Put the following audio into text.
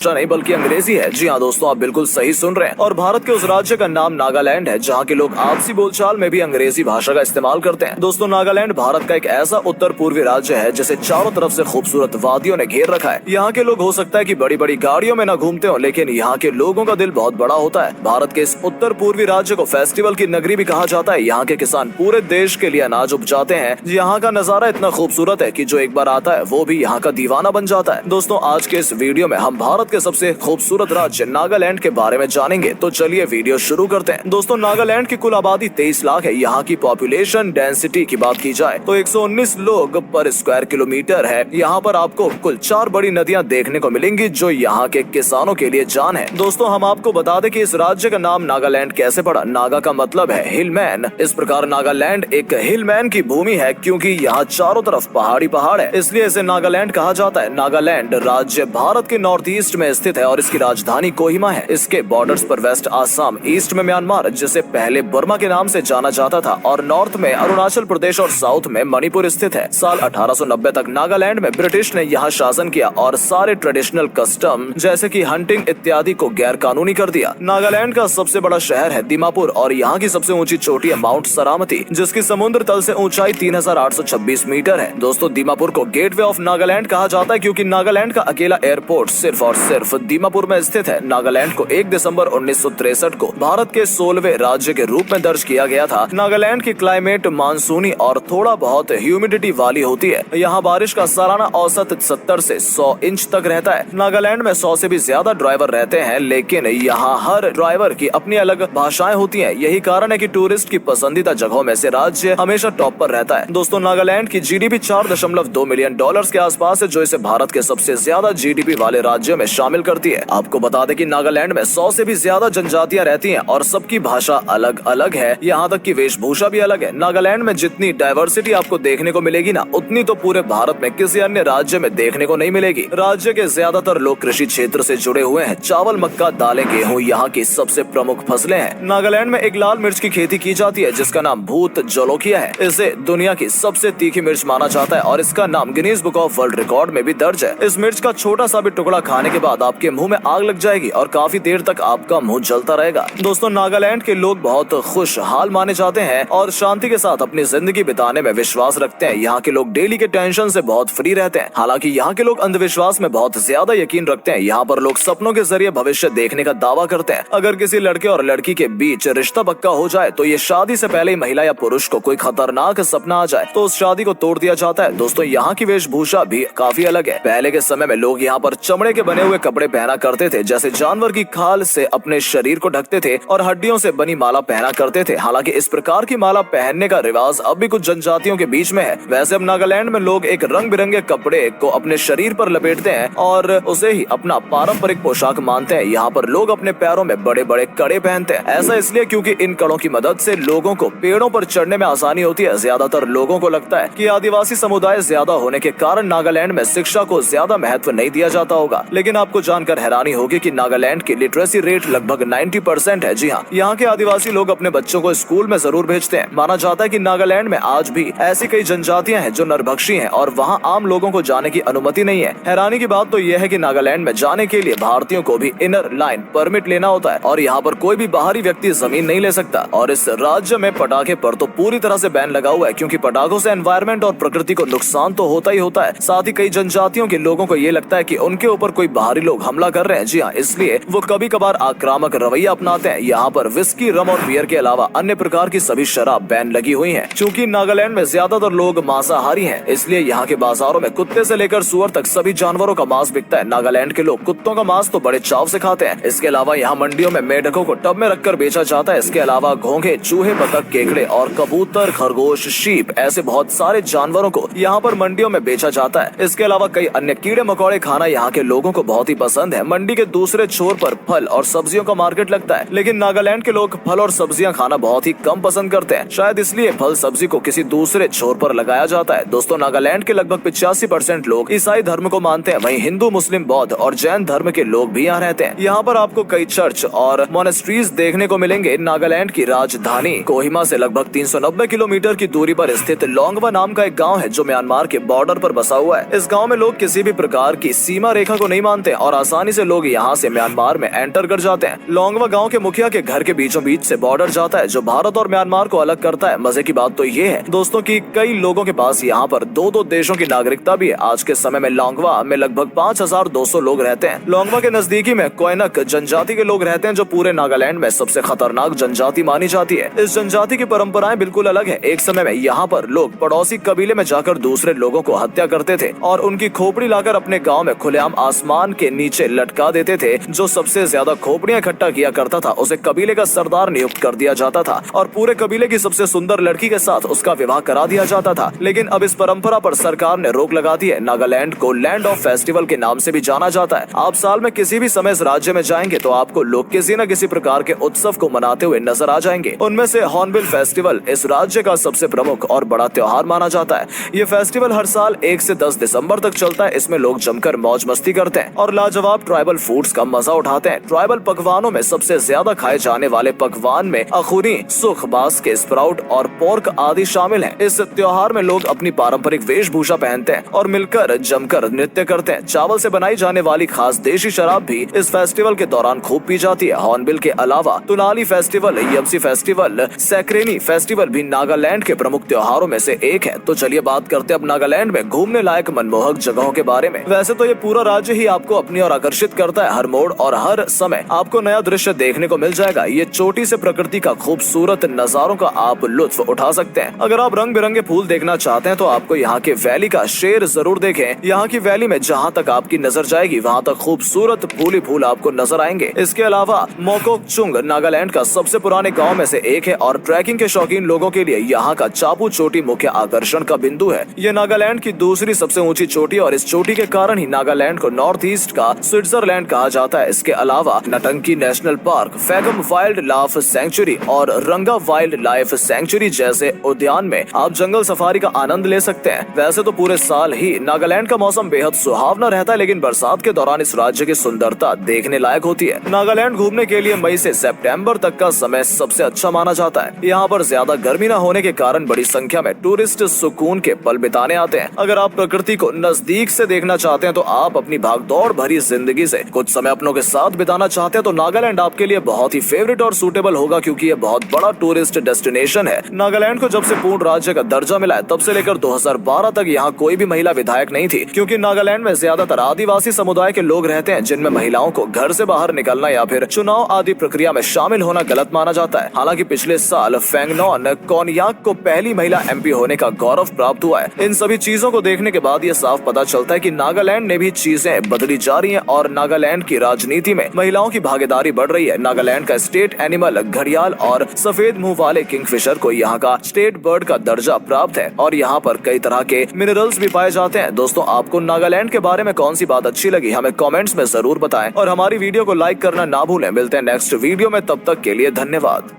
नहीं बल्कि अंग्रेजी है। जी हाँ दोस्तों, आप बिल्कुल सही सुन रहे हैं। और भारत के उस राज्य का नाम नागालैंड है जहाँ के लोग आपसी बोलचाल में भी अंग्रेजी भाषा का इस्तेमाल करते हैं। दोस्तों, नागालैंड भारत का एक ऐसा उत्तर पूर्वी राज्य है जिसे चारों तरफ से खूबसूरत वादियों ने घेर रखा है। यहाँ के लोग हो सकता है कि बड़ी बड़ी गाड़ियों में न घूमते हो, लेकिन यहाँ के लोगों का दिल बहुत बड़ा होता है। भारत के इस उत्तर पूर्वी राज्य को फेस्टिवल की नगरी भी कहा जाता है। यहाँ के किसान पूरे देश के लिए अनाज उपजाते हैं। यहाँ का नजारा इतना खूबसूरत है कि जो एक बार आता है वो भी यहाँ का दीवाना बन जाता है। दोस्तों, आज के इस वीडियो में हम भारत के सबसे खूबसूरत राज्य नागालैंड के बारे में जानेंगे। तो चलिए वीडियो शुरू करते हैं। दोस्तों, नागालैंड की कुल आबादी 23 लाख है। यहाँ की पॉपुलेशन डेंसिटी की बात की जाए तो 119 लोग पर स्क्वायर किलोमीटर है। यहाँ पर आपको कुल 4 बड़ी नदियाँ देखने को मिलेंगी जो यहाँ के किसानों के लिए जान है। दोस्तों, हम आपको बता दें कि इस राज्य का नाम नागालैंड कैसे पड़ा। नागा का मतलब है हिलमैन। इस प्रकार नागालैंड एक हिलमैन की भूमि है क्योंकि यहाँ चारों तरफ पहाड़ी पहाड़ है, इसलिए इसे नागालैंड कहा जाता है। नागालैंड राज्य भारत के नॉर्थ ईस्ट में स्थित है और इसकी राजधानी कोहिमा है। इसके बॉर्डर्स पर वेस्ट आसाम, ईस्ट में म्यांमार जिसे पहले बर्मा के नाम से जाना जाता था, और नॉर्थ में अरुणाचल प्रदेश और साउथ में मणिपुर स्थित है। साल 1890 तक नागालैंड में ब्रिटिश ने यहाँ शासन किया और सारे ट्रेडिशनल कस्टम जैसे कि हंटिंग इत्यादि को गैर कानूनी कर दिया। नागालैंड का सबसे बड़ा शहर है दीमापुर और यहाँ की सबसे ऊंची चोटी है माउंट सरामती, जिसकी समुद्र तल से ऊंचाई 3826 मीटर है। दोस्तों, दीमापुर को गेटवे ऑफ नागालैंड कहा जाता है क्योंकि नागालैंड का अकेला एयरपोर्ट सिर्फ और सिर्फ दीमापुर में स्थित है। नागालैंड को 1 दिसंबर 1963 को भारत के 16वें राज्य के रूप में दर्ज किया गया था। नागालैंड की क्लाइमेट मानसूनी और थोड़ा बहुत ह्यूमिडिटी वाली होती है। यहाँ बारिश का सालाना औसत 70 से 100 इंच तक रहता है। नागालैंड में 100 से भी ज्यादा ड्राइवर रहते हैं, लेकिन यहाँ हर ड्राइवर की अपनी अलग भाषाएं होती हैं। यही कारण है कि टूरिस्ट की पसंदीदा जगहों में से राज्य हमेशा टॉप पर रहता है। दोस्तों, नागालैंड की जीडीपी 4.2 मिलियन डॉलर्स के आसपास है, जो इसे भारत के सबसे ज्यादा जीडीपी वाले राज्यों में शामिल करती है। आपको बता दें कि नागालैंड में 100 से भी ज्यादा जनजातियां रहती हैं और सबकी भाषा अलग अलग है। यहाँ तक की वेशभूषा भी अलग है। नागालैंड में जितनी डाइवर्सिटी आपको देखने को मिलेगी ना, उतनी तो पूरे भारत में किसी अन्य राज्य में देखने को नहीं मिलेगी। राज्य के ज्यादातर लोग कृषि क्षेत्र से जुड़े हुए हैं। चावल, मक्का, दालें, गेहूँ यहाँ की सबसे प्रमुख फसलें हैं। नागालैंड में एक लाल मिर्च की खेती की जाती है जिसका नाम भूत जलोकिया है। इसे दुनिया की सबसे तीखी मिर्च माना जाता है और इसका नाम Guinness book of world record में भी दर्ज है। इस मिर्च का छोटा सा भी टुकड़ा खाने के बाद आपके मुंह में आग लग जाएगी और काफी देर तक आपका मुंह जलता रहेगा। दोस्तों, नागालैंड के लोग बहुत खुशहाल माने जाते हैं और शांति के साथ अपनी जिंदगी बिताने में विश्वास रखते हैं। यहाँ के लोग डेली के टेंशन से बहुत फ्री रहते हैं। हालांकि यहाँ के लोग अंधविश्वास में बहुत ज्यादा यकीन रखते हैं। यहाँ पर लोग सपनों के जरिए भविष्य देखने का दावा करते हैं। अगर किसी लड़के और लड़की के बीच रिश्ता पक्का हो जाए तो ये शादी से पहले ही महिला या पुरुष को कोई खतरनाक सपना आ जाए तो उस शादी को तोड़ दिया जाता है। दोस्तों, यहाँ की वेशभूषा भी काफी अलग है। पहले के समय में लोग यहाँ पर चमड़े के बने हुए कपड़े पहना करते थे, जैसे जानवर की खाल से अपने शरीर को ढकते थे और हड्डियों से बनी माला पहना करते थे। हालांकि इस प्रकार की माला पहनने का रिवाज अब भी कुछ जनजातियों के बीच में है। वैसे अब नागालैंड में लोग एक रंग बिरंगे कपड़े को अपने शरीर पर लपेटते हैं और उसे ही अपना पारंपरिक पोशाक मानते हैं। यहाँ पर लोग अपने पैरों में बड़े बड़े कड़े पहनते हैं। ऐसा इसलिए क्योंकि इन कड़ों की मदद से लोगों को पेड़ों पर चढ़ने में आसानी होती है। ज्यादातर लोगों को लगता है कि आदिवासी समुदाय ज्यादा होने के कारण नागालैंड में शिक्षा को ज्यादा महत्व नहीं दिया जाता होगा, लेकिन आपको जानकर हैरानी होगी कि नागालैंड की लिटरेसी रेट लगभग 90% है। जी हाँ, यहाँ के आदिवासी लोग अपने बच्चों को स्कूल में जरूर भेजते हैं। माना जाता है कि नागालैंड में आज भी ऐसी कई जनजातियां हैं जो नरभक्षी हैं और वहाँ आम लोगों को जाने की अनुमति नहीं है। हैरानी की बात तो यह है कि नागालैंड में जाने के लिए भारतीयों को भी इनर लाइन परमिट लेना होता है और यहाँ पर कोई भी बाहरी व्यक्ति जमीन नहीं ले सकता। और इस राज्य में पटाखे पर तो पूरी तरह से बैन लगा हुआ है क्योंकि पटाखों से एनवायरमेंट और प्रकृति को नुकसान तो होता ही होता है। साथ ही कई जनजातियों के लोगों को ये लगता है कि उनके ऊपर कोई बाहरी लोग हमला कर रहे हैं। जी हाँ, इसलिए वो कभी कभार आक्रामक रवैया अपनाते हैं। यहाँ पर विस्की, रम और बियर के अलावा अन्य प्रकार की सभी शराब बैन लगी हुई है। क्योंकि नागालैंड में ज्यादातर लोग मांसाहारी हैं, इसलिए यहाँ के बाजारों में कुत्ते से लेकर सुअर तक सभी जानवरों का मांस बिकता है। नागालैंड के लोग कुत्तों का मांस तो बड़े चाव से खाते हैं। इसके अलावा यहाँ मंडियों में मेढकों को टब में रखकर बेचा जाता है। इसके अलावा घोंघे, चूहे, बतख, केकड़े और कबूतर, खरगोश, शीप ऐसे बहुत सारे जानवरों को यहाँ पर मंडियों में बेचा जाता है। इसके अलावा कई अन्य कीड़े मकोड़े खाना यहाँ के लोगों को बहुत ही पसंद है। मंडी के दूसरे छोर पर फल और सब्जियों का मार्केट लगता है, लेकिन नागालैंड के लोग फल और सब्जियां खाना बहुत ही कम पसंद करते हैं। शायद इसलिए फल सब्जी को किसी दूसरे छोर पर लगाया जाता है। दोस्तों, नागालैंड के लगभग 85% लोग ईसाई धर्म को मानते हैं। वहीं हिंदू, मुस्लिम, बौद्ध और जैन धर्म के लोग भी यहाँ रहते हैं। यहाँ पर आपको कई चर्च और मोनेस्ट्रीज देखने को मिलेंगे। नागालैंड की राजधानी कोहिमा से लगभग 390 किलोमीटर की दूरी पर स्थित लोंगवा नाम का एक गाँव है जो म्यांमार के बॉर्डर पर बसा हुआ है। इस गाँव में लोग किसी भी प्रकार की सीमा रेखा को नहीं मानते। होते हैं और आसानी से लोग यहाँ से म्यांमार में एंटर कर जाते हैं। लोंगवा गांव के मुखिया के घर के बीचों बीच से बॉर्डर जाता है जो भारत और म्यांमार को अलग करता है। मजे की बात तो ये है दोस्तों कि कई लोगों के पास यहाँ पर दो दो देशों की नागरिकता भी है। आज के समय में लोंगवा में लगभग 5200 लोग रहते हैं। लोंगवा के नजदीकी में कोयनक जनजाति के लोग रहते हैं जो पूरे नागालैंड में सबसे खतरनाक जनजाति मानी जाती है। इस जनजाति की परंपराएं बिल्कुल अलग है। एक समय में यहाँ पर लोग पड़ोसी कबीले में जाकर दूसरे लोगों को हत्या करते थे और उनकी खोपड़ी लाकर अपने गांव में खुलेआम आसमान के नीचे लटका देते थे। जो सबसे ज्यादा खोपड़ियां इकट्ठा किया करता था उसे कबीले का सरदार नियुक्त कर दिया जाता था और पूरे कबीले की सबसे सुंदर लड़की के साथ उसका विवाह करा दिया जाता था। लेकिन अब इस परंपरा पर सरकार ने रोक लगा दी है। नागालैंड को लैंड ऑफ फेस्टिवल के नाम से भी जाना जाता है। आप साल में किसी भी समय इस राज्य में जाएंगे तो आपको लोग किसी न किसी प्रकार के उत्सव को मनाते हुए नजर आ जाएंगे। उनमें से हॉर्नबिल फेस्टिवल इस राज्य का सबसे प्रमुख और बड़ा त्योहार माना जाता है। ये फेस्टिवल हर साल 1 से 10 दिसंबर तक चलता है। इसमें लोग जमकर मौज मस्ती करते हैं और लाजवाब ट्राइबल फूड्स का मजा उठाते हैं। ट्राइबल पकवानों में सबसे ज्यादा खाए जाने वाले पकवान में अखुरी, सुख, बास्के, स्प्राउट और पोर्क आदि शामिल हैं। इस त्योहार में लोग अपनी पारंपरिक वेशभूषा पहनते हैं और मिलकर जमकर नृत्य करते हैं। चावल से बनाई जाने वाली खास देशी शराब भी इस फेस्टिवल के दौरान खूब पी जाती है। हॉर्नबिल के अलावा तुनाली फेस्टिवल, यमसी फेस्टिवल, सैक्रेनी फेस्टिवल भी नागालैंड के प्रमुख त्योहारों में से एक है। तो चलिए बात करते हैं अब नागालैंड में घूमने लायक मनमोहक जगहों के बारे में। वैसे तो ये पूरा राज्य ही आपको अपनी ओर आकर्षित करता है। हर मोड़ और हर समय आपको नया दृश्य देखने को मिल जाएगा। ये चोटी से प्रकृति का खूबसूरत नजारों का आप लुत्फ उठा सकते हैं। अगर आप रंग बिरंगे फूल देखना चाहते हैं तो आपको यहाँ के वैली का शेर जरूर देखें। यहाँ की वैली में जहाँ तक आपकी नजर जाएगी वहाँ तक खूबसूरत फूल ही फूल आपको नजर आएंगे। इसके अलावा मोकोकचुंग नागालैंड का सबसे पुराने गाँव में से एक है और ट्रैकिंग के शौकीन लोगों के लिए यहाँ का चापू चोटी मुख्य आकर्षण का बिंदु है। ये नागालैंड की दूसरी सबसे ऊंची चोटी और इस चोटी के कारण ही नागालैंड को नॉर्थ ईस्ट का स्विट्जरलैंड कहा जाता है। इसके अलावा Ntangki national park, Fakim wildlife sanctuary और रंगा वाइल्ड लाइफ सेंचुरी जैसे उद्यान में आप जंगल सफारी का आनंद ले सकते हैं। वैसे तो पूरे साल ही नागालैंड का मौसम बेहद सुहावना रहता है, लेकिन बरसात के दौरान इस राज्य की सुंदरता देखने लायक होती है। नागालैंड घूमने के लिए मई से सितंबर तक का समय सबसे अच्छा माना जाता है। यहाँ पर ज्यादा गर्मी न होने के कारण बड़ी संख्या में टूरिस्ट सुकून के पल बिताने आते हैं। अगर आप प्रकृति को नजदीक से देखना चाहते हैं तो आप अपनी भागदौड़ भरी जिंदगी से कुछ समय अपनों के साथ बिताना चाहते हैं तो नागालैंड आपके लिए बहुत ही फेवरेट और सूटेबल होगा, क्योंकि ये बहुत बड़ा टूरिस्ट डेस्टिनेशन है। नागालैंड को जब से पूर्ण राज्य का दर्जा मिला है तब से लेकर 2012 तक यहाँ कोई भी महिला विधायक नहीं थी, क्योंकि नागालैंड में ज्यादातर आदिवासी समुदाय के लोग रहते हैं जिनमें महिलाओं को घर से बाहर निकलना या फिर चुनाव आदि प्रक्रिया में शामिल होना गलत माना जाता है। हालांकि पिछले साल फेंगनॉन कोनयाक को पहली महिला MP होने का गौरव प्राप्त हुआ है। इन सभी चीजों को देखने के बाद ये साफ पता चलता है कि नागालैंड में भी चीजें बदली जा रही हैं और नागालैंड की राजनीति में महिलाओं की भागीदारी बढ़ रही है। नागालैंड का स्टेट एनिमल घड़ियाल और सफेद मुंह वाले किंगफिशर को यहाँ का स्टेट बर्ड का दर्जा प्राप्त है और यहाँ पर कई तरह के मिनरल्स भी पाए जाते हैं। दोस्तों, आपको नागालैंड के बारे में कौन सी बात अच्छी लगी हमें कमेंट्स में जरूर बताएं और हमारी वीडियो को लाइक करना ना भूलें। मिलते हैं नेक्स्ट वीडियो में, तब तक के लिए धन्यवाद।